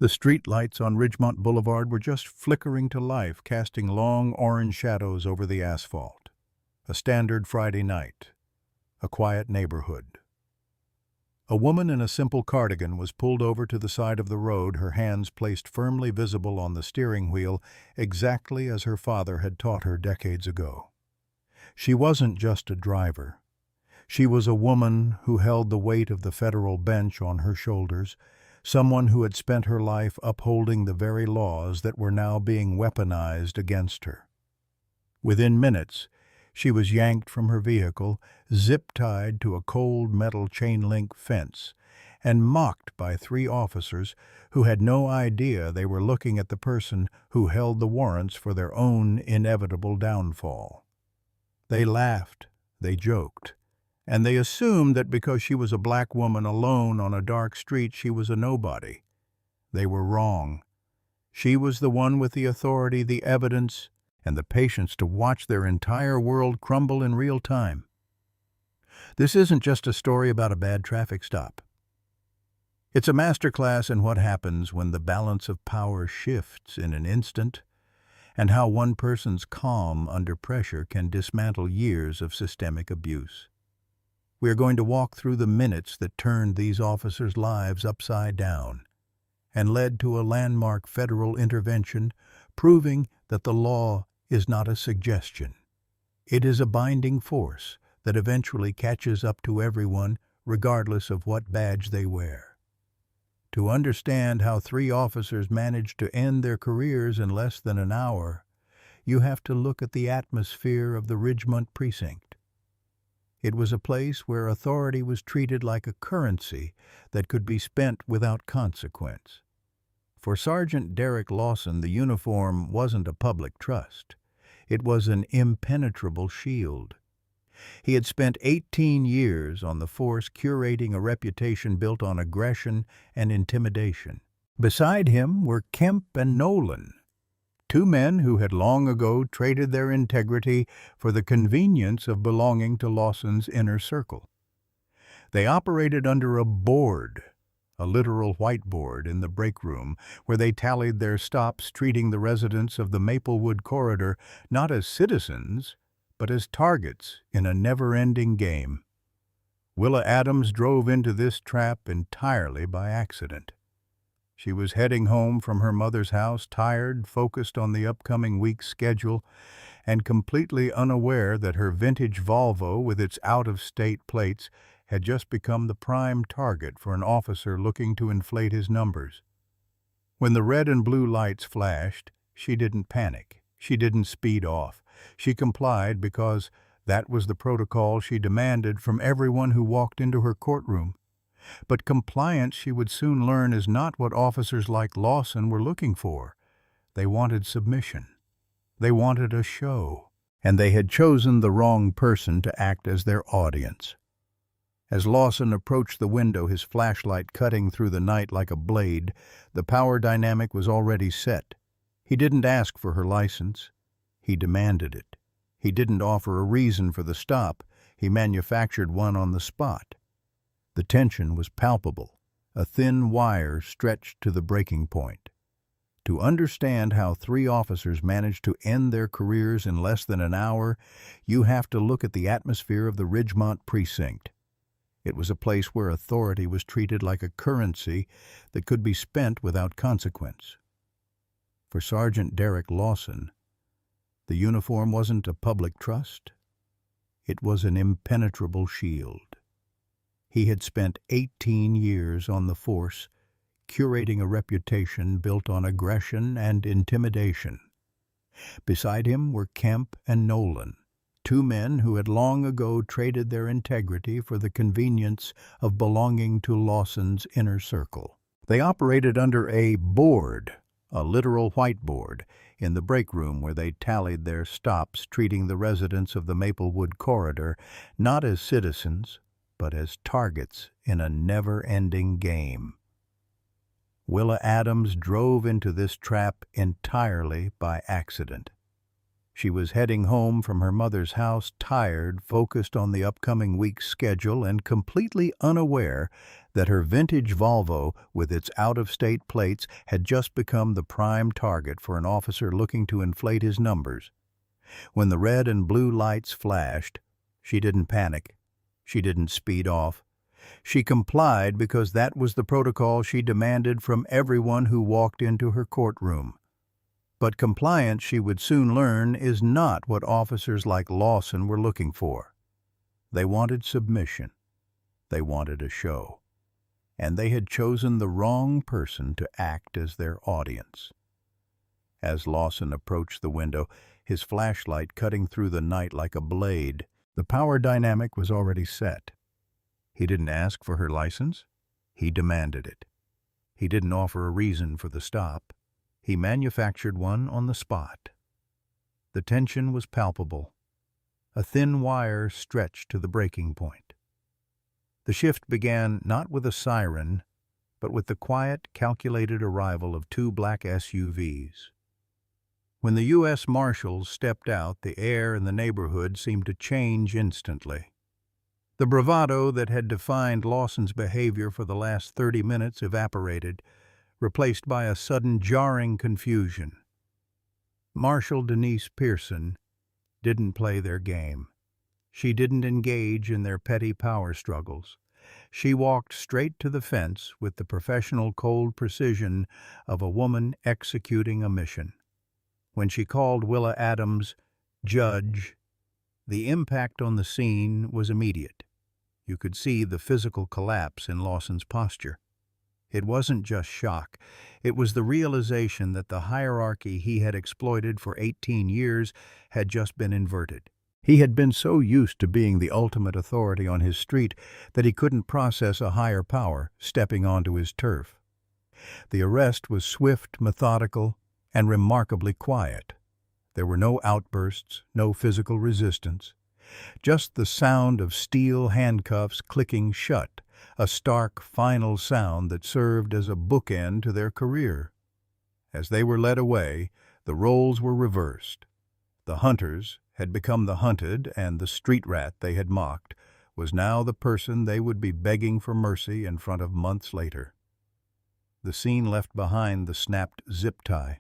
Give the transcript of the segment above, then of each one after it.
The street lights on Ridgemont Boulevard were just flickering to life, casting long orange shadows over the asphalt. A standard Friday night. A quiet neighborhood. A woman in a simple cardigan was pulled over to the side of the road, her hands placed firmly visible on the steering wheel, exactly as her father had taught her decades ago. She wasn't just a driver. She was a woman who held the weight of the federal bench on her shoulders, someone who had spent her life upholding the very laws that were now being weaponized against her. Within minutes, she was yanked from her vehicle, zip-tied to a cold metal chain-link fence, and mocked by 3 officers who had no idea they were looking at the person who held the warrants for their own inevitable downfall. They laughed, they joked, and they assumed that because she was a black woman alone on a dark street, she was a nobody. They were wrong. She was the one with the authority, the evidence, and the patience to watch their entire world crumble in real time. This isn't just a story about a bad traffic stop. It's a masterclass in what happens when the balance of power shifts in an instant, and how one person's calm under pressure can dismantle years of systemic abuse. We are going to walk through the minutes that turned these officers' lives upside down and led to a landmark federal intervention, proving that the law is not a suggestion. It is a binding force that eventually catches up to everyone, regardless of what badge they wear. To understand how 3 officers managed to end their careers in less than an hour, you have to look at the atmosphere of the Ridgemont precinct. It was a place where authority was treated like a currency that could be spent without consequence. For Sergeant Derek Lawson, the uniform wasn't a public trust. It was an impenetrable shield. He had spent 18 years on the force, curating a reputation built on aggression and intimidation. Beside him were Kemp and Nolan, 2 men who had long ago traded their integrity for the convenience of belonging to Lawson's inner circle. They operated under a board, a literal whiteboard in the break room, where they tallied their stops, treating the residents of the Maplewood corridor not as citizens, but as targets in a never-ending game. Willa Adams drove into this trap entirely by accident. She was heading home from her mother's house, tired, focused on the upcoming week's schedule, and completely unaware that her vintage Volvo with its out-of-state plates had just become the prime target for an officer looking to inflate his numbers. When the red and blue lights flashed, she didn't panic. She didn't speed off. She complied because that was the protocol she demanded from everyone who walked into her courtroom. But compliance, she would soon learn, is not what officers like Lawson were looking for. They wanted submission. They wanted a show. And they had chosen the wrong person to act as their audience. As Lawson approached the window, his flashlight cutting through the night like a blade, the power dynamic was already set. He didn't ask for her license. He demanded it. He didn't offer a reason for the stop. He manufactured one on the spot. The tension was palpable, a thin wire stretched to the breaking point. To understand how 3 officers managed to end their careers in less than an hour, you have to look at the atmosphere of the Ridgemont precinct. It was a place where authority was treated like a currency that could be spent without consequence. For Sergeant Derek Lawson, the uniform wasn't a public trust. It was an impenetrable shield. He had spent 18 years on the force, curating a reputation built on aggression and intimidation. Beside him were Kemp and Nolan, 2 men who had long ago traded their integrity for the convenience of belonging to Lawson's inner circle. They operated under a board, a literal whiteboard, in the break room where they tallied their stops, treating the residents of the Maplewood corridor not as citizens, but as targets in a never-ending game. Willa Adams drove into this trap entirely by accident. She was heading home from her mother's house, tired, focused on the upcoming week's schedule, and completely unaware that her vintage Volvo, with its out-of-state plates, had just become the prime target for an officer looking to inflate his numbers. When the red and blue lights flashed, she didn't panic. She didn't speed off. She complied because that was the protocol she demanded from everyone who walked into her courtroom. But compliance, she would soon learn, is not what officers like Lawson were looking for. They wanted submission. They wanted a show. And they had chosen the wrong person to act as their audience. As Lawson approached the window, his flashlight cutting through the night like a blade, the power dynamic was already set. He didn't ask for her license. He demanded it. He didn't offer a reason for the stop. He manufactured one on the spot. The tension was palpable. A thin wire stretched to the breaking point. The shift began not with a siren, but with the quiet, calculated arrival of two black SUVs. When the U.S. Marshals stepped out, the air in the neighborhood seemed to change instantly. The bravado that had defined Lawson's behavior for the last 30 minutes evaporated, replaced by a sudden jarring confusion. Marshal Denise Pearson didn't play their game. She didn't engage in their petty power struggles. She walked straight to the fence with the professional cold precision of a woman executing a mission. When she called Willa Adams judge, the impact on the scene was immediate. You could see the physical collapse in Lawson's posture. It wasn't just shock. It was the realization that the hierarchy he had exploited for 18 years had just been inverted. He had been so used to being the ultimate authority on his street that he couldn't process a higher power stepping onto his turf. The arrest was swift, methodical, and remarkably quiet. There were no outbursts, no physical resistance. Just the sound of steel handcuffs clicking shut, a stark, final sound that served as a bookend to their career. As they were led away, the roles were reversed. The hunters had become the hunted, and the street rat they had mocked was now the person they would be begging for mercy in front of months later. The scene left behind the snapped zip tie.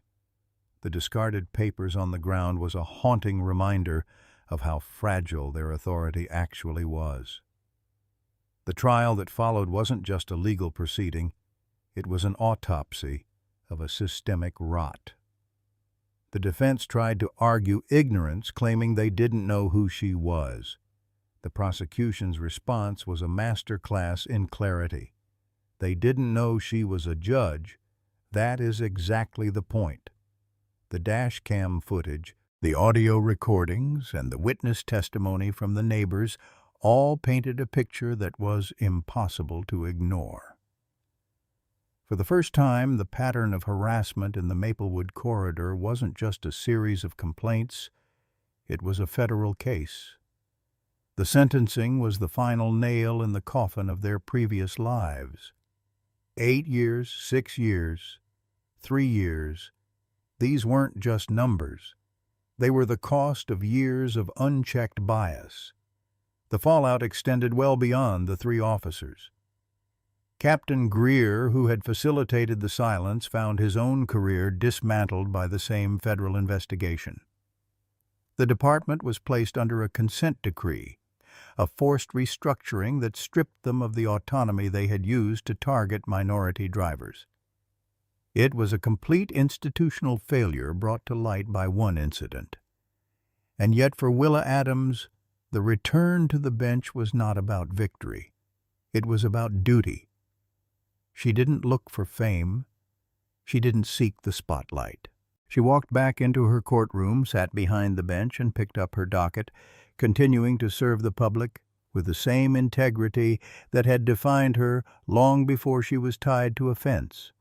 The discarded papers on the ground was a haunting reminder of how fragile their authority actually was. The trial that followed wasn't just a legal proceeding, it was an autopsy of a systemic rot. The defense tried to argue ignorance, claiming they didn't know who she was. The prosecution's response was a master class in clarity. They didn't know she was a judge. That is exactly the point. The dash cam footage, the audio recordings, and the witness testimony from the neighbors all painted a picture that was impossible to ignore. For the first time, the pattern of harassment in the Maplewood corridor wasn't just a series of complaints, it was a federal case. The sentencing was the final nail in the coffin of their previous lives. 8 years, 6 years, 3 years. These weren't just numbers. They were the cost of years of unchecked bias. The fallout extended well beyond the 3 officers. Captain Greer, who had facilitated the silence, found his own career dismantled by the same federal investigation. The department was placed under a consent decree, a forced restructuring that stripped them of the autonomy they had used to target minority drivers. It was a complete institutional failure brought to light by one incident. And yet for Willa Adams, the return to the bench was not about victory. It was about duty. She didn't look for fame. She didn't seek the spotlight. She walked back into her courtroom, sat behind the bench, and picked up her docket, continuing to serve the public with the same integrity that had defined her long before she was tied to a fence.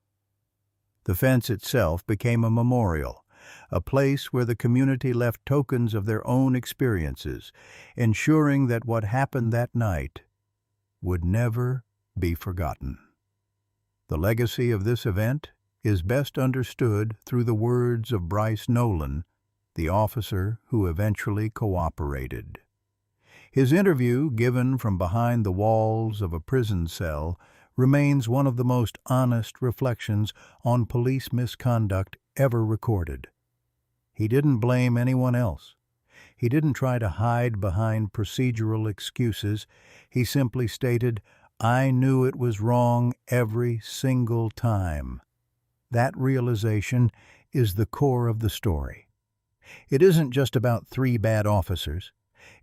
The fence itself became a memorial, a place where the community left tokens of their own experiences, ensuring that what happened that night would never be forgotten. The legacy of this event is best understood through the words of Bryce Nolan, the officer who eventually cooperated. His interview, given from behind the walls of a prison cell, remains one of the most honest reflections on police misconduct ever recorded. He didn't blame anyone else. He didn't try to hide behind procedural excuses. He simply stated, "I knew it was wrong every single time." That realization is the core of the story. It isn't just about three bad officers.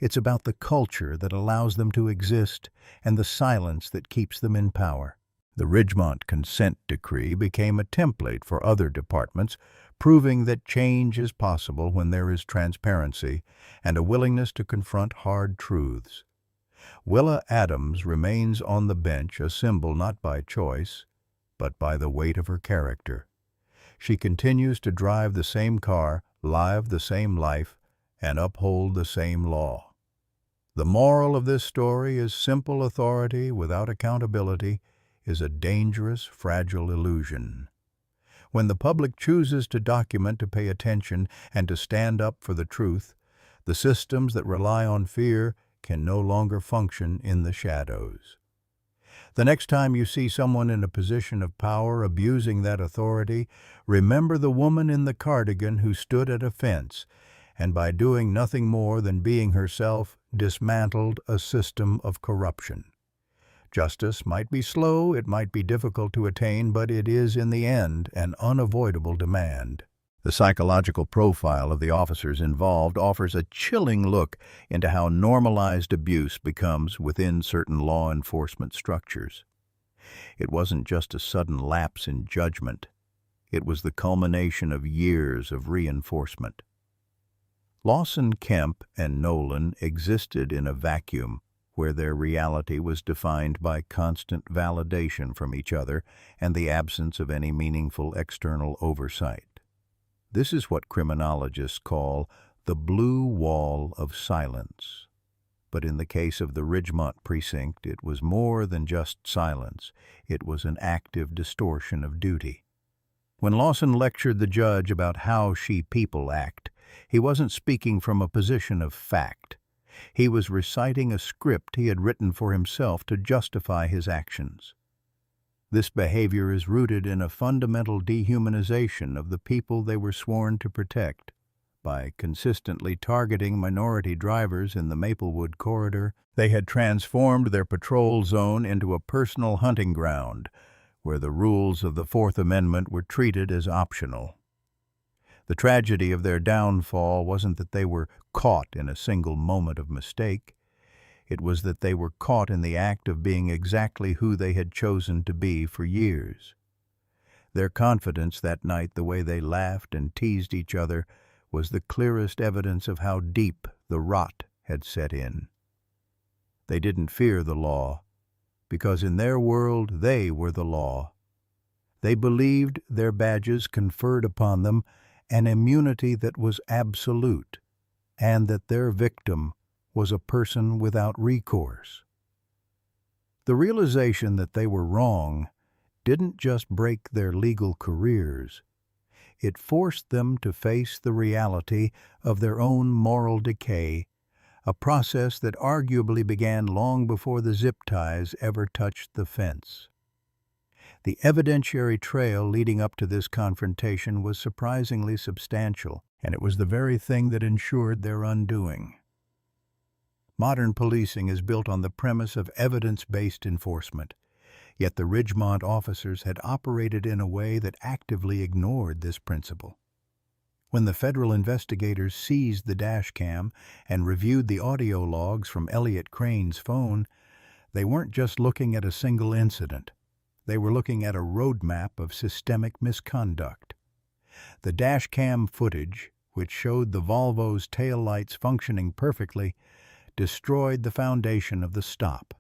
It's about the culture that allows them to exist and the silence that keeps them in power. The Ridgemont Consent Decree became a template for other departments, proving that change is possible when there is transparency and a willingness to confront hard truths. Willa Adams remains on the bench, a symbol not by choice, but by the weight of her character. She continues to drive the same car, live the same life, and uphold the same law. The moral of this story is simple: authority without accountability is a dangerous, fragile illusion. When the public chooses to document, to pay attention, and to stand up for the truth, the systems that rely on fear can no longer function in the shadows. The next time you see someone in a position of power abusing that authority, remember the woman in the cardigan who stood at a fence and, by doing nothing more than being herself, dismantled a system of corruption. Justice might be slow, it might be difficult to attain, but it is, in the end, an unavoidable demand. The psychological profile of the officers involved offers a chilling look into how normalized abuse becomes within certain law enforcement structures. It wasn't just a sudden lapse in judgment. It was the culmination of years of reinforcement. Lawson, Kemp, and Nolan existed in a vacuum where their reality was defined by constant validation from each other and the absence of any meaningful external oversight. This is what criminologists call the blue wall of silence. But in the case of the Ridgemont precinct, it was more than just silence. It was an active distortion of duty. When Lawson lectured the judge about how people act, he wasn't speaking from a position of fact. He was reciting a script he had written for himself to justify his actions. This behavior is rooted in a fundamental dehumanization of the people they were sworn to protect. By consistently targeting minority drivers in the Maplewood corridor, they had transformed their patrol zone into a personal hunting ground, where the rules of the Fourth Amendment were treated as optional. The tragedy of their downfall wasn't that they were caught in a single moment of mistake. It was that they were caught in the act of being exactly who they had chosen to be for years. Their confidence that night, the way they laughed and teased each other, was the clearest evidence of how deep the rot had set in. They didn't fear the law, because in their world they were the law. They believed their badges conferred upon them an immunity that was absolute, and that their victim was a person without recourse. The realization that they were wrong didn't just break their legal careers. It forced them to face the reality of their own moral decay, a process that arguably began long before the zip ties ever touched the fence. The evidentiary trail leading up to this confrontation was surprisingly substantial, and it was the very thing that ensured their undoing. Modern policing is built on the premise of evidence-based enforcement, yet the Ridgemont officers had operated in a way that actively ignored this principle. When the federal investigators seized the dash cam and reviewed the audio logs from Elliot Crane's phone, they weren't just looking at a single incident. They were looking at a roadmap of systemic misconduct. The dash cam footage, which showed the Volvo's taillights functioning perfectly, destroyed the foundation of the stop.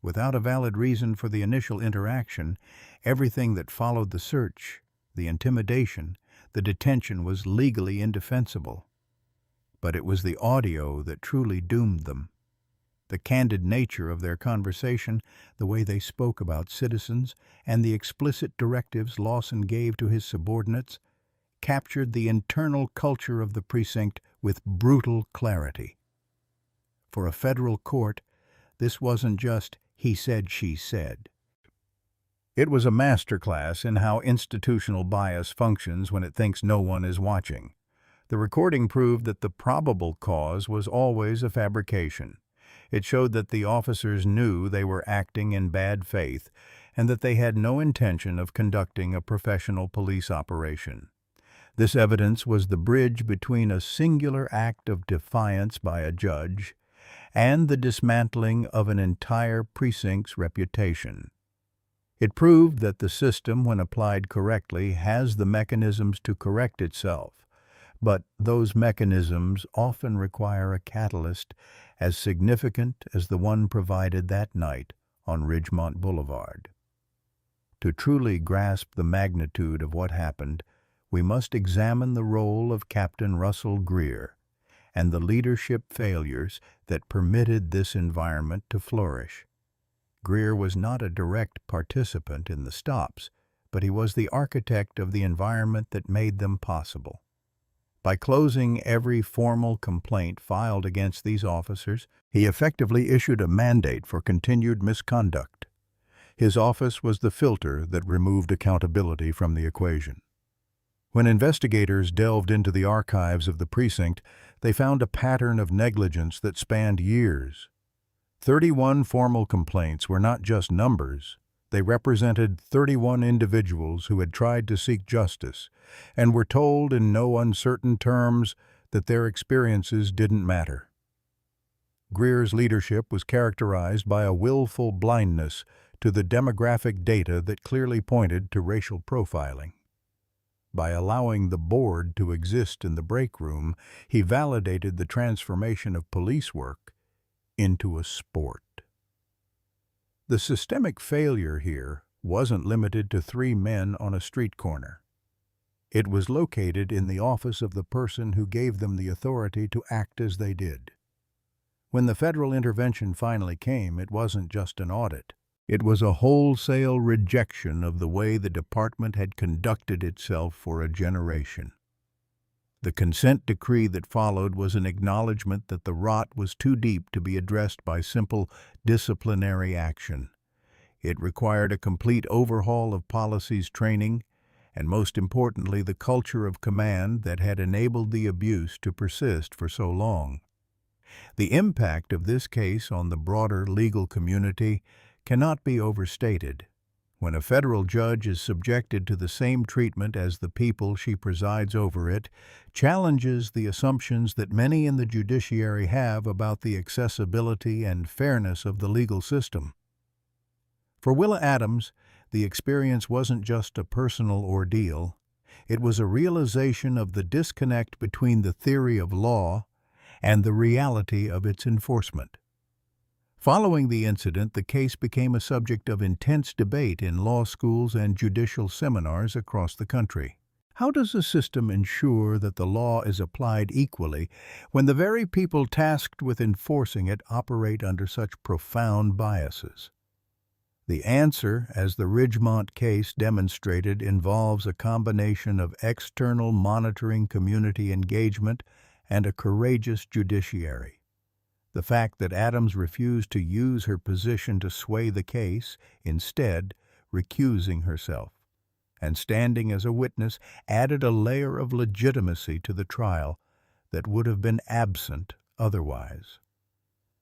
Without a valid reason for the initial interaction, everything that followed the search, the intimidation, the detention was legally indefensible. But it was the audio that truly doomed them. The candid nature of their conversation, the way they spoke about citizens, and the explicit directives Lawson gave to his subordinates captured the internal culture of the precinct with brutal clarity. For a federal court, this wasn't just he said, she said. It was a masterclass in how institutional bias functions when it thinks no one is watching. The recording proved that the probable cause was always a fabrication. It showed that the officers knew they were acting in bad faith and that they had no intention of conducting a professional police operation. This evidence was the bridge between a singular act of defiance by a judge and the dismantling of an entire precinct's reputation. It proved that the system, when applied correctly, has the mechanisms to correct itself, but those mechanisms often require a catalyst as significant as the one provided that night on Ridgemont Boulevard. To truly grasp the magnitude of what happened, we must examine the role of Captain Russell Greer and the leadership failures that permitted this environment to flourish. Greer was not a direct participant in the stops, but he was the architect of the environment that made them possible. By closing every formal complaint filed against these officers, he effectively issued a mandate for continued misconduct. His office was the filter that removed accountability from the equation. When investigators delved into the archives of the precinct, they found a pattern of negligence that spanned years. 31 formal complaints were not just numbers. They represented 31 individuals who had tried to seek justice and were told in no uncertain terms that their experiences didn't matter. Greer's leadership was characterized by a willful blindness to the demographic data that clearly pointed to racial profiling. By allowing the board to exist in the break room, he validated the transformation of police work into a sport. The systemic failure here wasn't limited to 3 men on a street corner. It was located in the office of the person who gave them the authority to act as they did. When the federal intervention finally came, it wasn't just an audit. It was a wholesale rejection of the way the department had conducted itself for a generation. The consent decree that followed was an acknowledgement that the rot was too deep to be addressed by simple disciplinary action. It required a complete overhaul of policies, training, and most importantly, the culture of command that had enabled the abuse to persist for so long. The impact of this case on the broader legal community cannot be overstated. When a federal judge is subjected to the same treatment as the people she presides over, it challenges the assumptions that many in the judiciary have about the accessibility and fairness of the legal system. For Willa Adams, the experience wasn't just a personal ordeal. It was a realization of the disconnect between the theory of law and the reality of its enforcement. Following the incident, the case became a subject of intense debate in law schools and judicial seminars across the country. How does a system ensure that the law is applied equally when the very people tasked with enforcing it operate under such profound biases? The answer, as the Ridgemont case demonstrated, involves a combination of external monitoring, community engagement, and a courageous judiciary. The fact that Adams refused to use her position to sway the case, instead recusing herself and standing as a witness, added a layer of legitimacy to the trial that would have been absent otherwise.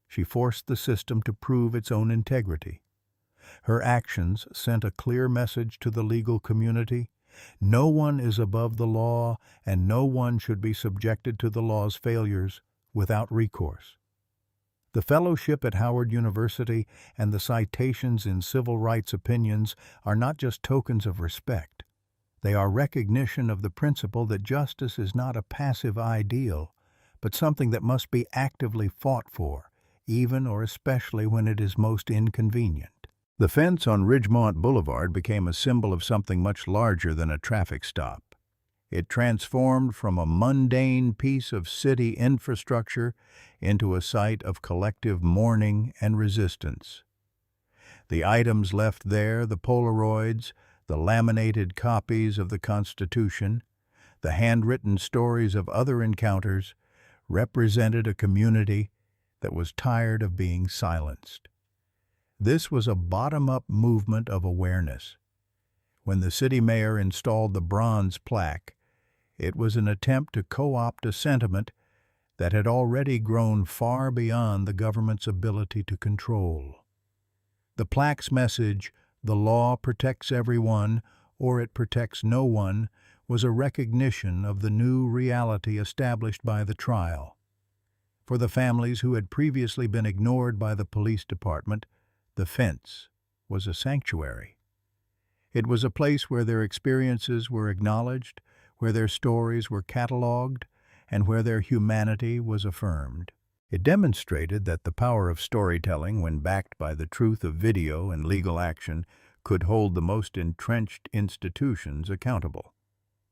She forced the system to prove its own integrity. Her actions sent a clear message to the legal community: no one is above the law, and no one should be subjected to the law's failures without recourse. The fellowship at Howard University and the citations in civil rights opinions are not just tokens of respect. They are recognition of the principle that justice is not a passive ideal, but something that must be actively fought for, even or especially when it is most inconvenient. The fence on Ridgemont Boulevard became a symbol of something much larger than a traffic stop. It transformed from a mundane piece of city infrastructure into a site of collective mourning and resistance. The items left there, the Polaroids, the laminated copies of the Constitution, The handwritten stories of other encounters represented a community that was tired of being silenced. This was a bottom-up movement of awareness. When the city mayor installed the bronze plaque, it was an attempt to co-opt a sentiment that had already grown far beyond the government's ability to control. The plaque's message, "The law protects everyone, or it protects no one," was a recognition of the new reality established by the trial. For the families who had previously been ignored by the police department, the fence was a sanctuary. It was a place where their experiences were acknowledged, where their stories were catalogued, and where their humanity was affirmed. It demonstrated that the power of storytelling, when backed by the truth of video and legal action, could hold the most entrenched institutions accountable.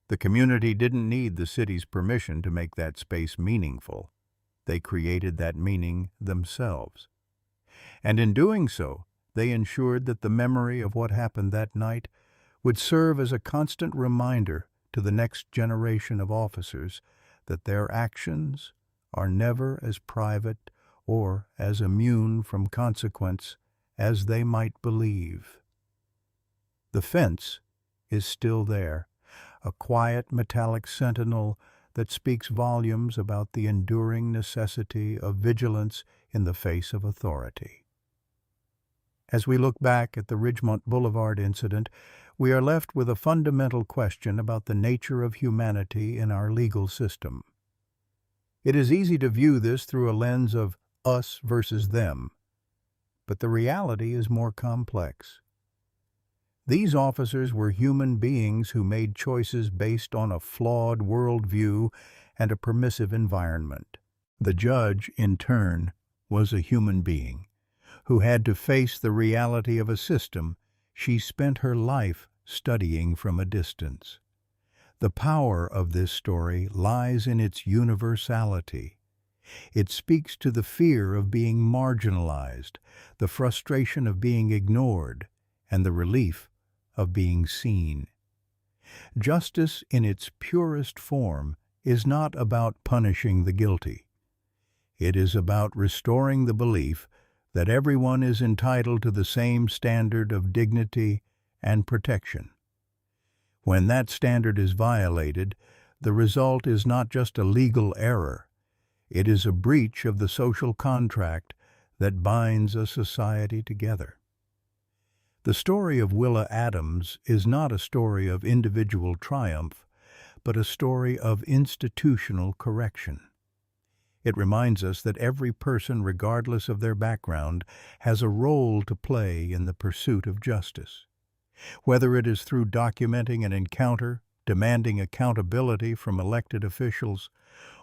The community didn't need the city's permission to make that space meaningful. They created that meaning themselves. And in doing so, they ensured that the memory of what happened that night would serve as a constant reminder to the next generation of officers that their actions are never as private or as immune from consequence as they might believe. The fence is still there, a quiet metallic sentinel that speaks volumes about the enduring necessity of vigilance in the face of authority. As we look back at the Ridgemont Boulevard incident, we are left with a fundamental question about the nature of humanity in our legal system. It is easy to view this through a lens of us versus them, but the reality is more complex. These officers were human beings who made choices based on a flawed worldview and a permissive environment. The judge, in turn, was a human being who had to face the reality of a system she spent her life studying from a distance. The power of this story lies in its universality. It speaks to the fear of being marginalized, the frustration of being ignored, and the relief of being seen. Justice in its purest form is not about punishing the guilty. It is about restoring the belief that everyone is entitled to the same standard of dignity and protection. When that standard is violated, the result is not just a legal error. It is a breach of the social contract that binds a society together. The story of Willa Adams is not a story of individual triumph, but a story of institutional correction. It reminds us that every person, regardless of their background, has a role to play in the pursuit of justice. Whether it is through documenting an encounter, demanding accountability from elected officials,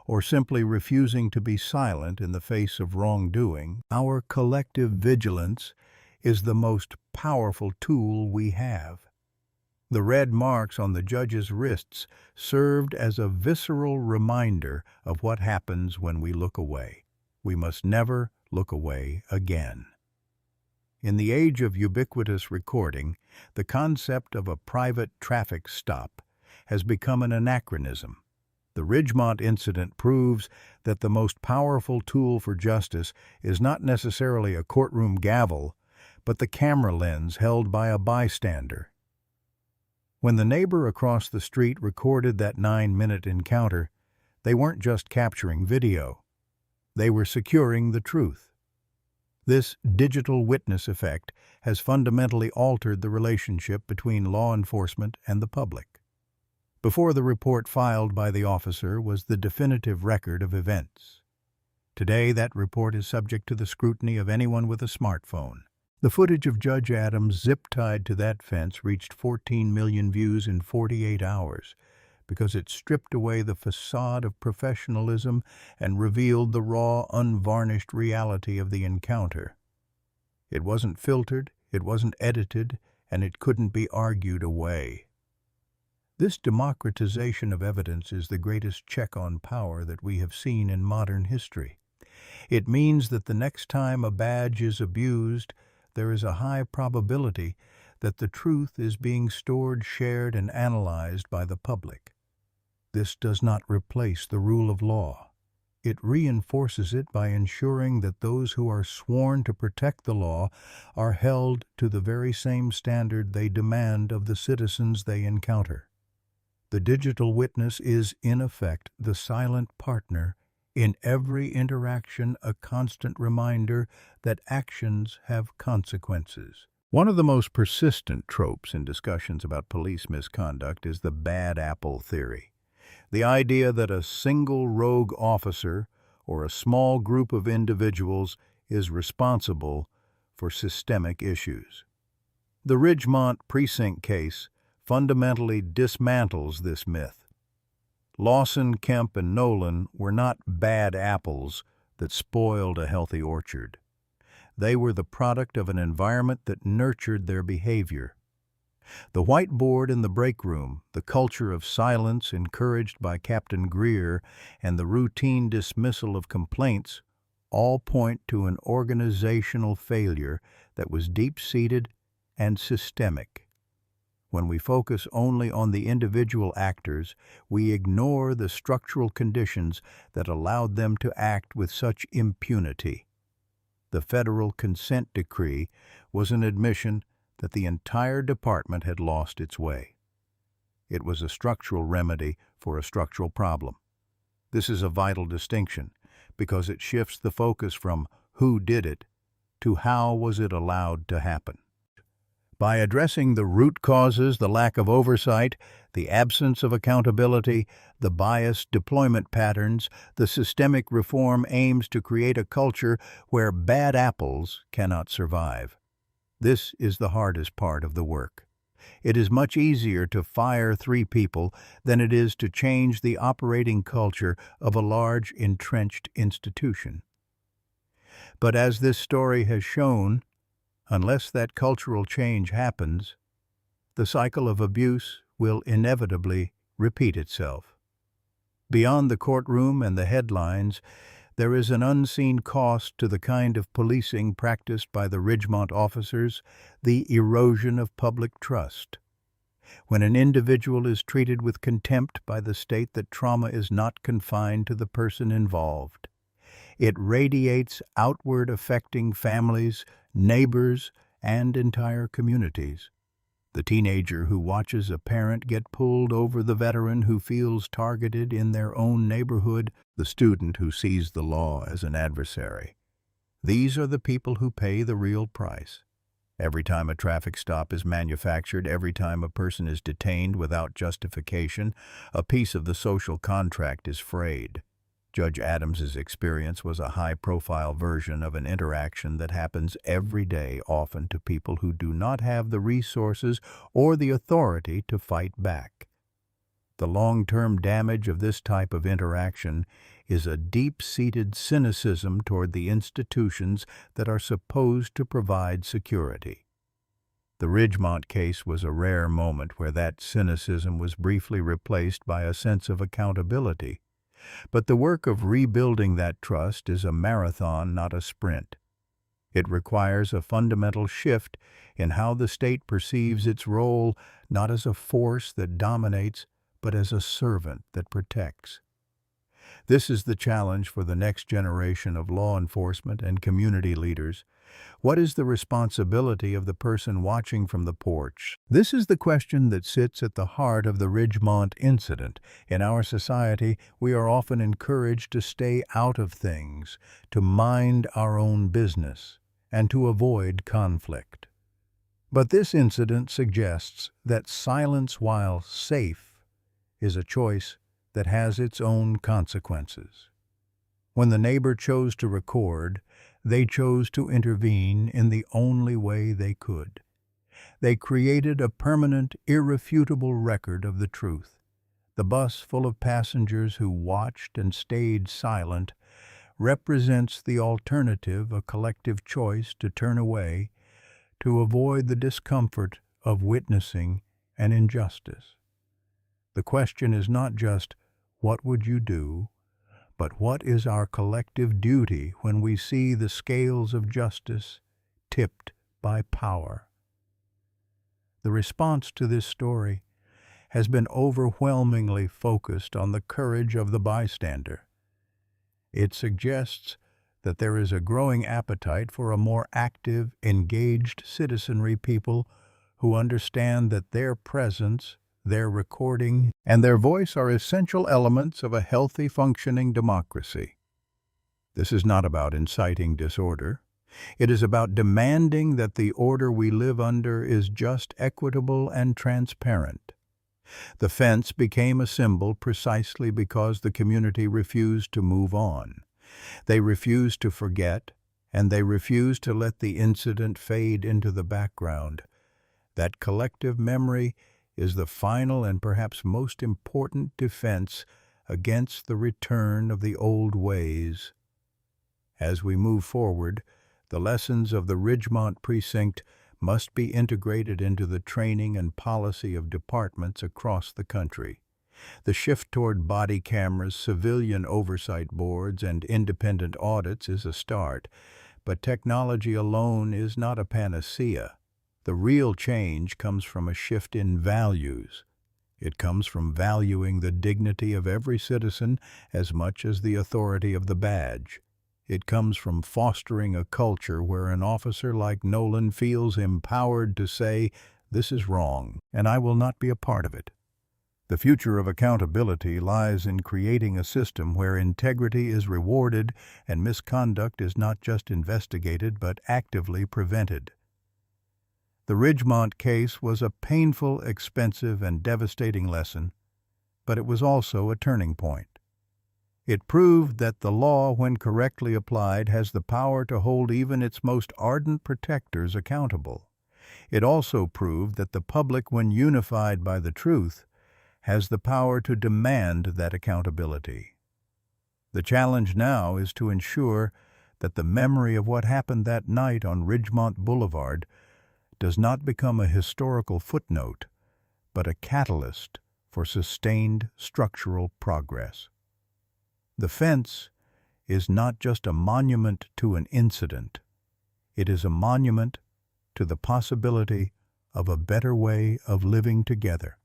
or simply refusing to be silent in the face of wrongdoing, our collective vigilance is the most powerful tool we have. The red marks on the judge's wrists served as a visceral reminder of what happens when we look away. We must never look away again. In the age of ubiquitous recording, the concept of a private traffic stop has become an anachronism. The Ridgemont incident proves that the most powerful tool for justice is not necessarily a courtroom gavel, but the camera lens held by a bystander. When the neighbor across the street recorded that 9-minute encounter, they weren't just capturing video. They were securing the truth. This digital witness effect has fundamentally altered the relationship between law enforcement and the public. Before the report filed by the officer was the definitive record of events. Today, that report is subject to the scrutiny of anyone with a smartphone. The footage of Judge Adams zip-tied to that fence reached 14 million views in 48 hours because it stripped away the facade of professionalism and revealed the raw, unvarnished reality of the encounter. It wasn't filtered, it wasn't edited, and it couldn't be argued away. This democratization of evidence is the greatest check on power that we have seen in modern history. It means that the next time a badge is abused, there is a high probability that the truth is being stored, shared, and analyzed by the public. This does not replace the rule of law. It reinforces it by ensuring that those who are sworn to protect the law are held to the very same standard they demand of the citizens they encounter. The digital witness is, in effect, the silent partner in every interaction, a constant reminder that actions have consequences. One of the most persistent tropes in discussions about police misconduct is the bad apple theory. The idea that a single rogue officer or a small group of individuals is responsible for systemic issues. The Ridgemont precinct case fundamentally dismantles this myth. Lawson, Kemp, and Nolan were not bad apples that spoiled a healthy orchard. They were the product of an environment that nurtured their behavior. The whiteboard in the break room, the culture of silence encouraged by Captain Greer, and the routine dismissal of complaints all point to an organizational failure that was deep-seated and systemic. When we focus only on the individual actors, we ignore the structural conditions that allowed them to act with such impunity. The federal consent decree was an admission that the entire department had lost its way. It was a structural remedy for a structural problem. This is a vital distinction because it shifts the focus from who did it to how was it allowed to happen. By addressing the root causes, the lack of oversight, the absence of accountability, the biased deployment patterns, the systemic reform aims to create a culture where bad apples cannot survive. This is the hardest part of the work. It is much easier to fire 3 people than it is to change the operating culture of a large, entrenched institution. But as this story has shown, unless that cultural change happens, the cycle of abuse will inevitably repeat itself. Beyond the courtroom and the headlines, there is an unseen cost to the kind of policing practiced by the Ridgemont officers, the erosion of public trust. When an individual is treated with contempt by the state that trauma is not confined to the person involved, it radiates outward, affecting families, neighbors, and entire communities. The teenager who watches a parent get pulled over, the veteran who feels targeted in their own neighborhood, the student who sees the law as an adversary. These are the people who pay the real price. Every time a traffic stop is manufactured, every time a person is detained without justification, a piece of the social contract is frayed. Judge Adams's experience was a high-profile version of an interaction that happens every day, often to people who do not have the resources or the authority to fight back. The long-term damage of this type of interaction is a deep-seated cynicism toward the institutions that are supposed to provide security. The Ridgemont case was a rare moment where that cynicism was briefly replaced by a sense of accountability. But the work of rebuilding that trust is a marathon, not a sprint. It requires a fundamental shift in how the state perceives its role, not as a force that dominates, but as a servant that protects. This is the challenge for the next generation of law enforcement and community leaders. What is the responsibility of the person watching from the porch? This is the question that sits at the heart of the Ridgemont incident. In our society, we are often encouraged to stay out of things, to mind our own business, and to avoid conflict. But this incident suggests that silence, while safe, is a choice that has its own consequences. When the neighbor chose to record, they chose to intervene in the only way they could. They created a permanent, irrefutable record of the truth. The bus full of passengers who watched and stayed silent represents the alternative, a collective choice to turn away, to avoid the discomfort of witnessing an injustice. The question is not just, what would you do? But what is our collective duty when we see the scales of justice tipped by power? The response to this story has been overwhelmingly focused on the courage of the bystander. It suggests that there is a growing appetite for a more active, engaged citizenry, people who understand that their presence, their recording, and their voice are essential elements of a healthy, functioning democracy. This is not about inciting disorder. It is about demanding that the order we live under is just, equitable, and transparent. The fence became a symbol precisely because the community refused to move on. They refused to forget, and they refused to let the incident fade into the background. That collective memory is the final and perhaps most important defense against the return of the old ways. As we move forward, the lessons of the Ridgemont Precinct must be integrated into the training and policy of departments across the country. The shift toward body cameras, civilian oversight boards, and independent audits is a start, but technology alone is not a panacea. The real change comes from a shift in values. It comes from valuing the dignity of every citizen as much as the authority of the badge. It comes from fostering a culture where an officer like Nolan feels empowered to say, "This is wrong, and I will not be a part of it." The future of accountability lies in creating a system where integrity is rewarded and misconduct is not just investigated but actively prevented. The Ridgemont case was a painful, expensive, and devastating lesson, but it was also a turning point. It proved that the law, when correctly applied, has the power to hold even its most ardent protectors accountable. It also proved that the public, when unified by the truth, has the power to demand that accountability. The challenge now is to ensure that the memory of what happened that night on Ridgemont Boulevard does not become a historical footnote, but a catalyst for sustained structural progress. The fence is not just a monument to an incident. It is a monument to the possibility of a better way of living together.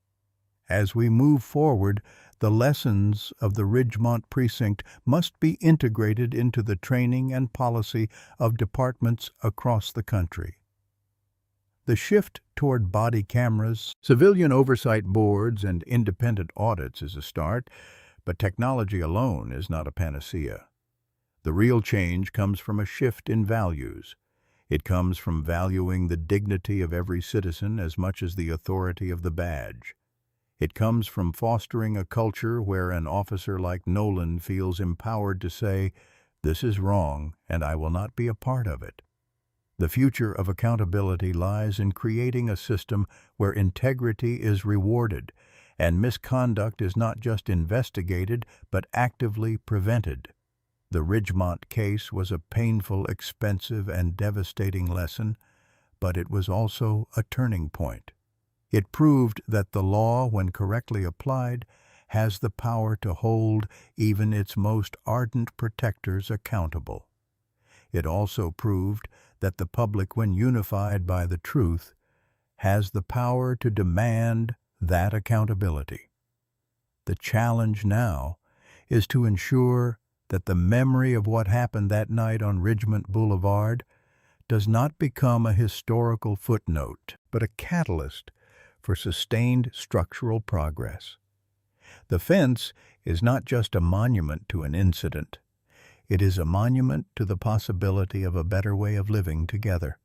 As we move forward, the lessons of the Ridgemont Precinct must be integrated into the training and policy of departments across the country. The shift toward body cameras, civilian oversight boards, and independent audits is a start, but technology alone is not a panacea. The real change comes from a shift in values. It comes from valuing the dignity of every citizen as much as the authority of the badge. It comes from fostering a culture where an officer like Nolan feels empowered to say, "This is wrong, and I will not be a part of it." The future of accountability lies in creating a system where integrity is rewarded and misconduct is not just investigated but actively prevented. The Ridgemont case was a painful, expensive, and devastating lesson, but it was also a turning point. It proved that the law, when correctly applied, has the power to hold even its most ardent protectors accountable. It also proved that the public, when unified by the truth, has the power to demand that accountability. The challenge now is to ensure that the memory of what happened that night on Ridgemont Boulevard does not become a historical footnote, but a catalyst for sustained structural progress. The fence is not just a monument to an incident. It is a monument to the possibility of a better way of living together.